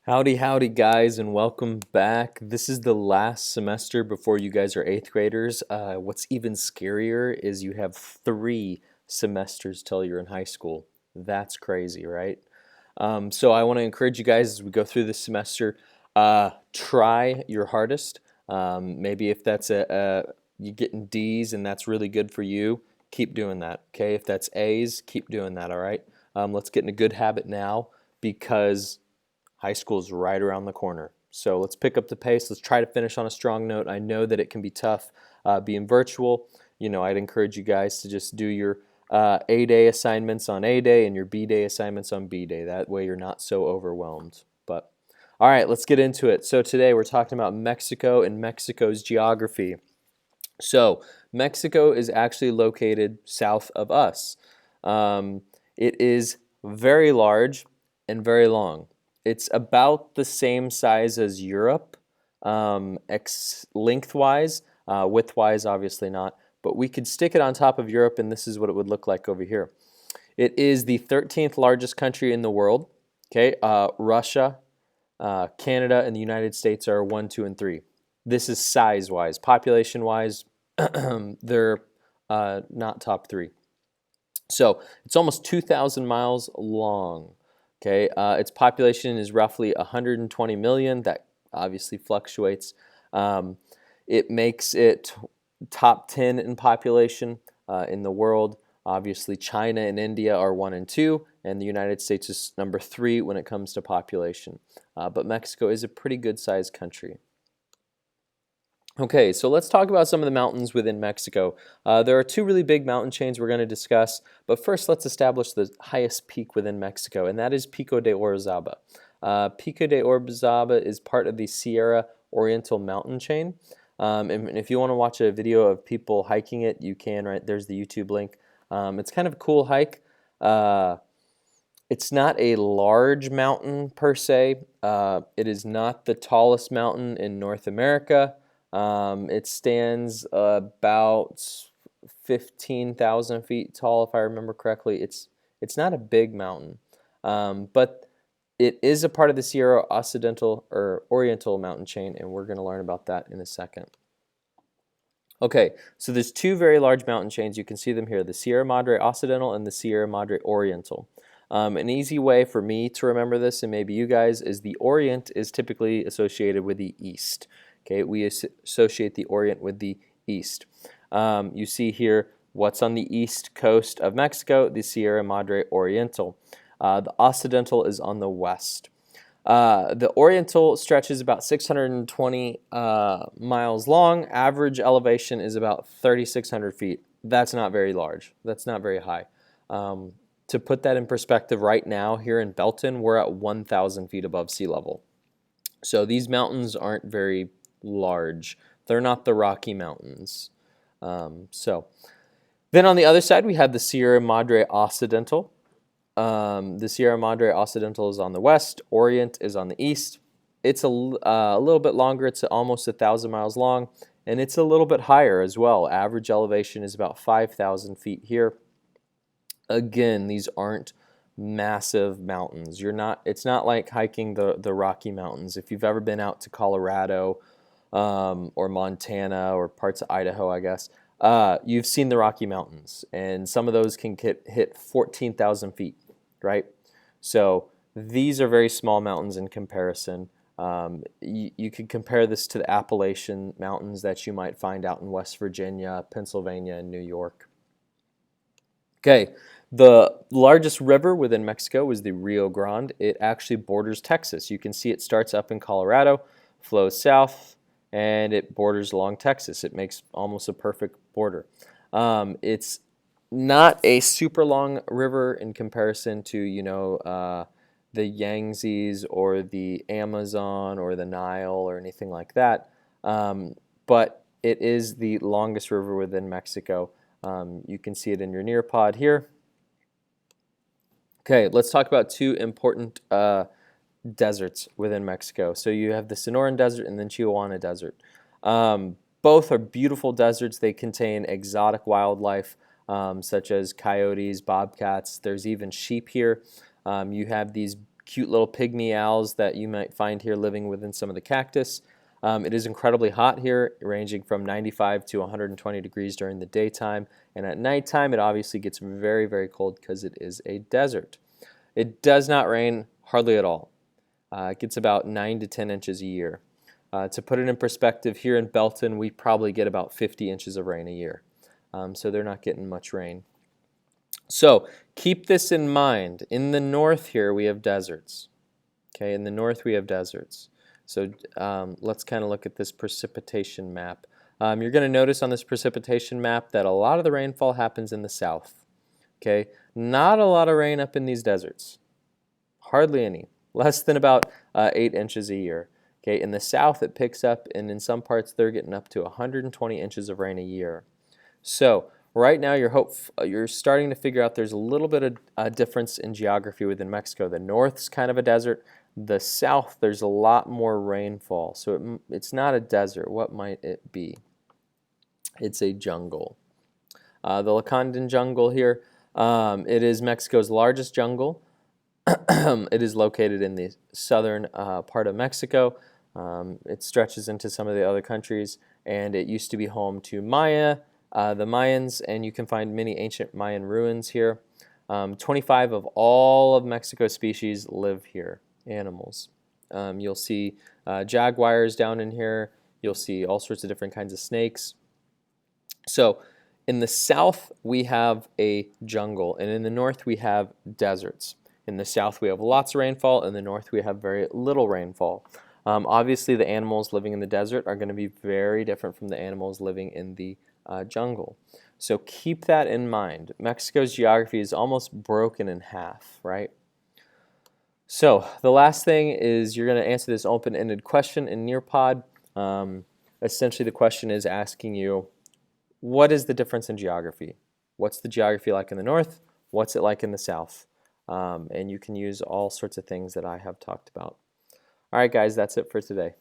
Howdy, howdy, guys, and welcome back. This is the last semester before you guys are eighth graders. What's even scarier is you have 3 semesters till you're in high school. That's crazy, right? So I want to encourage you guys as we go through this semester, try your hardest. Maybe if that's you getting D's and that's really good for you, keep doing that. Okay, if that's A's, keep doing that. All right. Let's get in a good habit now because high school is right around the corner. So let's pick up the pace. Let's try to finish on a strong note. I know that it can be tough being virtual. I'd encourage you guys to just do your A-day assignments on A-day and your B-day assignments on B-day. That way you're not so overwhelmed. But all right, let's get into it. So today we're talking about Mexico and Mexico's geography. So Mexico is actually located south of us. It is very large and very long. It's about the same size as Europe, lengthwise, widthwise obviously not, but we could stick it on top of Europe and this is what it would look like over here. It is the 13th largest country in the world. Okay, Russia, Canada, and the United States are 1, 2, and 3. This is size-wise. Population-wise, they're not top 3. So it's almost 2,000 miles long. Okay, its population is roughly 120 million. That obviously fluctuates. It makes it top 10 in population in the world. Obviously, China and India are 1 and 2, and the United States is number 3 when it comes to population. But Mexico is a pretty good-sized country. Okay, so let's talk about some of the mountains within Mexico. There are 2 really big mountain chains we're going to discuss, but first let's establish the highest peak within Mexico, and that is Pico de Orizaba. Pico de Orizaba is part of the Sierra Oriental mountain chain, and if you want to watch a video of people hiking it, you can, right? There's the YouTube link. It's kind of a cool hike. It's not a large mountain per se. It is not the tallest mountain in North America. It stands about 15,000 feet tall, if I remember correctly. It's not a big mountain, but it is a part of the Sierra Occidental or Oriental mountain chain, and we're going to learn about that in a second. Okay, so there's 2 very large mountain chains. You can see them here, the Sierra Madre Occidental and the Sierra Madre Oriental. An easy way for me to remember this, and maybe you guys, is the Orient is typically associated with the east. Okay, we associate the Orient with the east. You see here what's on the east coast of Mexico, the Sierra Madre Oriental. The Occidental is on the west. The Oriental stretches about 620 miles long. Average elevation is about 3,600 feet. That's not very large. That's not very high. To put that in perspective, right now here in Belton, we're at 1,000 feet above sea level. So these mountains aren't very large. They're not the Rocky Mountains. Then on the other side, we have the Sierra Madre Occidental. The Sierra Madre Occidental is on the west. Orient is on the east. It's a little bit longer. It's almost 1,000 miles long, and it's a little bit higher as well. Average elevation is about 5,000 feet here. Again, these aren't massive mountains. It's not like hiking the Rocky Mountains. If you've ever been out to Colorado or Montana or parts of Idaho, I guess, you've seen the Rocky Mountains, and some of those can hit 14,000 feet, right? So these are very small mountains in comparison. You could compare this to the Appalachian Mountains that you might find out in West Virginia, Pennsylvania, and New York. Okay, the largest river within Mexico is the Rio Grande. It actually borders Texas. You can see it starts up in Colorado, flows south, and it borders along Texas. It makes almost a perfect border. It's not a super long river in comparison to, the Yangtzes or the Amazon or the Nile or anything like that, but it is the longest river within Mexico. You can see it in your Nearpod here. Okay, let's talk about 2 important deserts within Mexico. So you have the Sonoran Desert and then Chihuahua Desert. Both are beautiful deserts. They contain exotic wildlife such as coyotes, bobcats. There's even sheep here. You have these cute little pygmy owls that you might find here living within some of the cactus. It is incredibly hot here, ranging from 95 to 120 degrees during the daytime, and at nighttime it obviously gets very, very cold because it is a desert. It does not rain hardly at all. It gets about 9 to 10 inches a year. To put it in perspective, here in Belton we probably get about 50 inches of rain a year. So they're not getting much rain. So keep this in mind. In the north here we have deserts. Okay, in the north we have deserts. So let's kind of look at this precipitation map. You're going to notice on this precipitation map that a lot of the rainfall happens in the south. Okay, not a lot of rain up in these deserts. Hardly any. Less than about 8 inches a year. Okay, in the south it picks up, and in some parts they're getting up to 120 inches of rain a year. So right now you're starting to figure out there's a little bit of a difference in geography within Mexico. The north's kind of a desert. The south, there's a lot more rainfall. So it's not a desert. What might it be? It's a jungle. The Lacandan jungle here, it is Mexico's largest jungle. It is located in the southern part of Mexico. It stretches into some of the other countries, and it used to be home to the Mayans, and you can find many ancient Mayan ruins here. 25 of all of Mexico's species live here, animals. You'll see jaguars down in here. You'll see all sorts of different kinds of snakes. So in the south we have a jungle, and in the north we have deserts. In the south we have lots of rainfall. In the north we have very little rainfall. Obviously the animals living in the desert are going to be very different from the animals living in the jungle. So keep that in mind. Mexico's geography is almost broken in half, right? So the last thing is you're going to answer this open-ended question in Nearpod. Essentially the question is asking you, what is the difference in geography? What's the geography like in the north? What's it like in the south? And you can use all sorts of things that I have talked about. All right, guys, that's it for today.